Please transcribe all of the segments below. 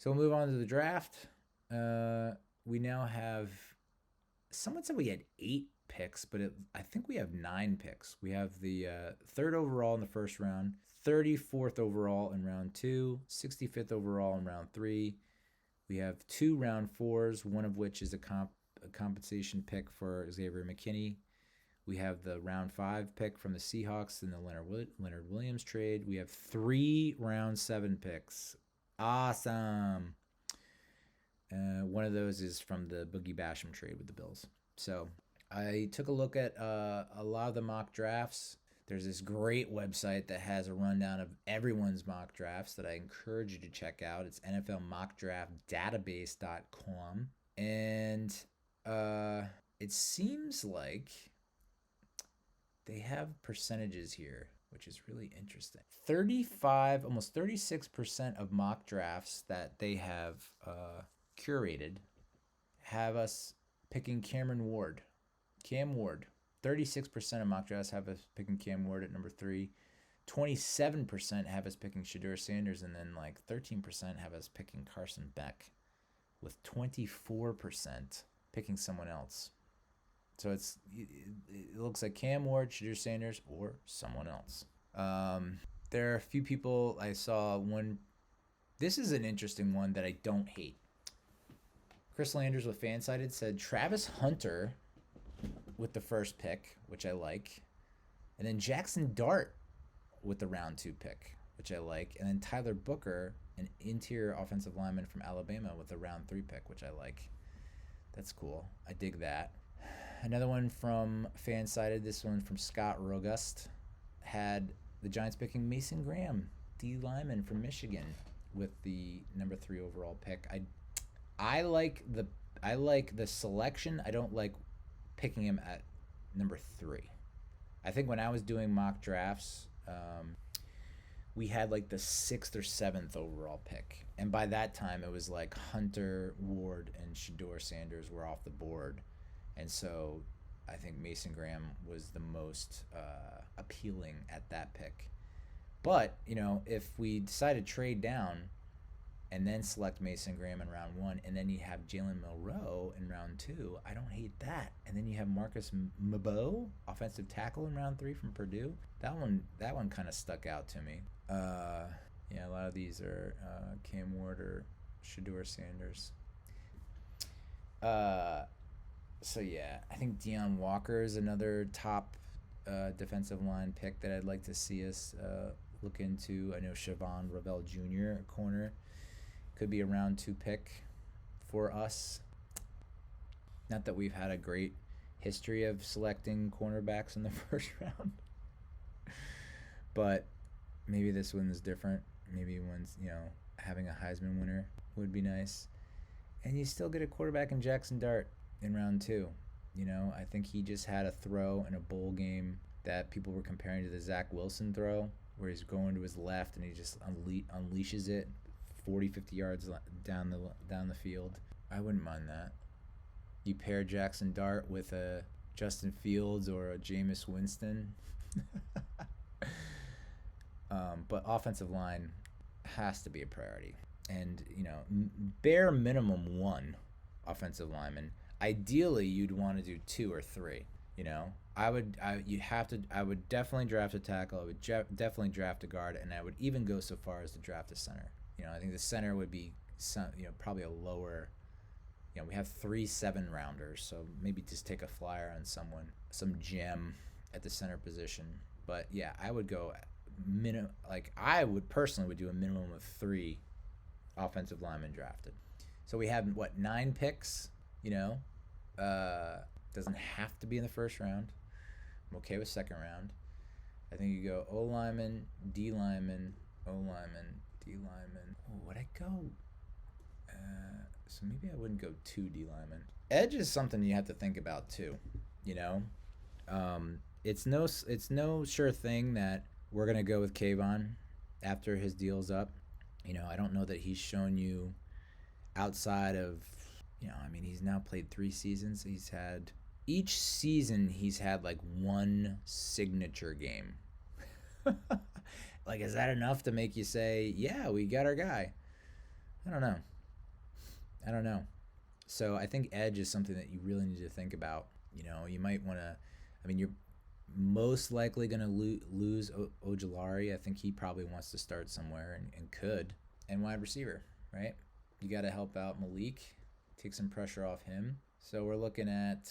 So we'll move on to the draft. We now have. Someone said we had 8 picks, but I think we have 9 picks. We have the third overall in the first round, 34th overall in round 2, 65th overall in round 3. We have 2 round 4s, one of which is a compensation pick for Xavier McKinney. We have the round 5 pick from the Seahawks in the Leonard Williams trade. We have 3 round 7 picks. Awesome. One of those is from the Boogie Basham trade with the Bills. So I took a look at a lot of the mock drafts. There's this great website that has a rundown of everyone's mock drafts that I encourage you to check out. It's NFLmockdraftdatabase.com. And it seems like they have percentages here, which is really interesting. 35, almost 36% of mock drafts that they have curated have us picking Cam Ward. 36% of mock drafts have us picking Cam Ward at number 3. 27% have us picking Shedeur Sanders, and then like 13% have us picking Carson Beck, with 24% picking someone else. So it looks like Cam Ward, Shedeur Sanders, or someone else. There are a few people I saw. One, this is an interesting one that I don't hate. Chris Landers with Fansided said Travis Hunter with the first pick, which I like. And then Jackson Dart with the round 2 pick, which I like. And then Tyler Booker, an interior offensive lineman from Alabama, with the round 3 pick, which I like. That's cool. I dig that. Another one from Fansided, this one from Scott Rogust, had the Giants picking Mason Graham, D lineman from Michigan, with the number 3 overall pick. I like the selection. I don't like picking him at number 3. I think when I was doing mock drafts, we had like the 6th or 7th overall pick, and by that time it was like Hunter, Ward, and Shedeur Sanders were off the board, and so I think Mason Graham was the most appealing at that pick. But if we decide to trade down and then select Mason Graham in round 1, and then you have Jalen Milroe in round 2, I don't hate that. And then you have Marcus Mabo, offensive tackle, in round 3 from Purdue. That one kind of stuck out to me. A lot of these are Cam Ward or Shedeur Sanders. So yeah, I think Deion Walker is another top defensive line pick that I'd like to see us look into. I know Siobhan Ravel Jr., a corner, could be a round 2 pick for us. Not that we've had a great history of selecting cornerbacks in the first round, but maybe this one is different. Maybe one's, having a Heisman winner would be nice. And you still get a quarterback in Jackson Dart in round 2. I think he just had a throw in a bowl game that people were comparing to the Zach Wilson throw, where he's going to his left and he just unleashes it 40, 50 yards down the field. I wouldn't mind that. You pair Jackson Dart with a Justin Fields or a Jameis Winston. But offensive line has to be a priority. And, bare minimum 1 offensive lineman. Ideally, you'd want to do 2 or 3. I would definitely draft a tackle. I would definitely draft a guard, and I would even go so far as to draft a center. I think the center would be probably a lower. We have 3 7-rounders, so maybe just take a flyer on someone, some gem at the center position. But yeah, I would go I would personally do a minimum of 3 offensive linemen drafted. So we have 9 picks. Doesn't have to be in the first round. I'm okay with second round. I think you go O lineman, D lineman, O lineman, D lineman. Oh, would I go? So maybe I wouldn't go 2 D linemen. Edge is something you have to think about too. It's no sure thing that we're gonna go with Kayvon after his deal's up. I don't know that he's shown you outside of, he's now played 3 seasons. Each season he's had like 1 signature game. Like, is that enough to make you say, yeah, we got our guy? I don't know. I don't know. So I think edge is something that you really need to think about. You might want to. I mean, you're most likely going to lose Ojulari. I think he probably wants to start somewhere and could. And wide receiver, right? You got to help out Malik, take some pressure off him. So we're looking at,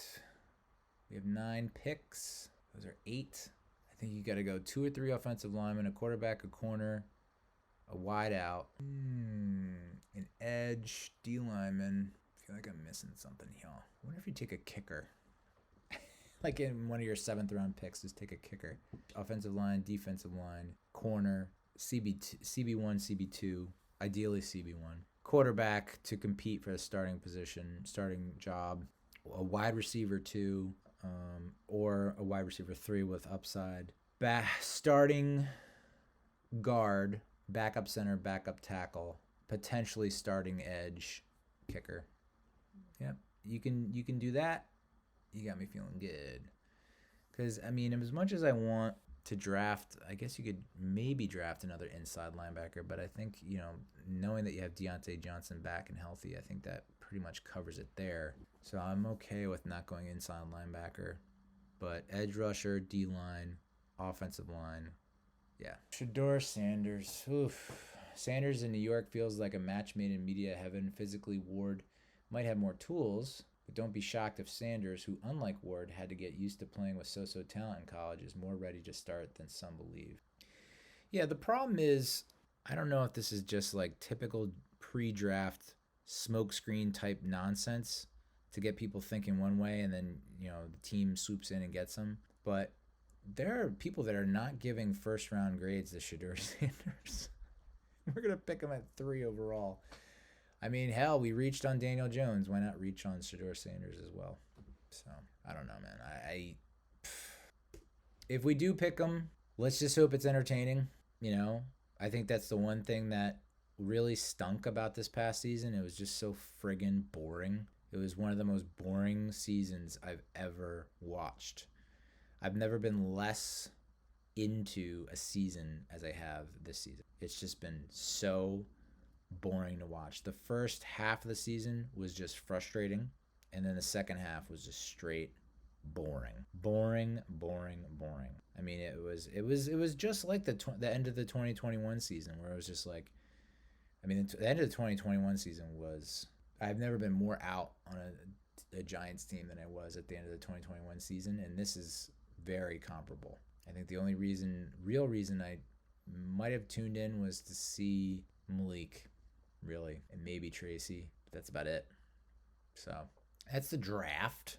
we have 9 picks. Those are 8. I think you got to go 2 or 3 offensive linemen, a quarterback, a corner, a wide out, an edge, D lineman. I feel like I'm missing something here. I wonder if you take a kicker. Like in one of your 7th round picks, just take a kicker. Offensive line, defensive line, corner, CB1, CB2, ideally CB1. Quarterback to compete for a starting position, starting job. A wide receiver 2, or a wide receiver 3 with upside. Starting guard, backup center, backup tackle, potentially starting edge, kicker. Yep, you can do that. You got me feeling good. Because, I mean, as much as I want to draft, I guess you could maybe draft another inside linebacker, but I think, knowing that you have Deontay Johnson back and healthy, I think that pretty much covers it there. So I'm okay with not going inside linebacker, but edge rusher, D-line, offensive line, yeah. Shedeur Sanders. Oof. Sanders in New York feels like a match made in media heaven. Physically, Ward might have more tools, but don't be shocked if Sanders, who unlike Ward had to get used to playing with so-so talent in college, is more ready to start than some believe. Yeah, the problem is, I don't know if this is just like typical pre-draft smokescreen type nonsense to get people thinking one way and then, the team swoops in and gets them. But there are people that are not giving first-round grades to Shedeur Sanders. We're going to pick him at 3 overall. I mean, hell, we reached on Daniel Jones. Why not reach on Shedeur Sanders as well? So, I don't know, man. If we do pick him, let's just hope it's entertaining. I think that's the one thing that really stunk about this past season. It was just so friggin' boring. It was one of the most boring seasons I've ever watched. I've never been less into a season as I have this season. It's just been so boring to watch. The first half of the season was just frustrating, and then the second half was just straight boring. I mean, it was just like the end of the 2021 season, where it was just like, I mean, the end of the 2021 season was, I've never been more out on a Giants team than I was at the end of the 2021 season, and this is very comparable. I think the only real reason I might have tuned in was to see Malik, really, and maybe Tracy. But that's about it. So that's the draft.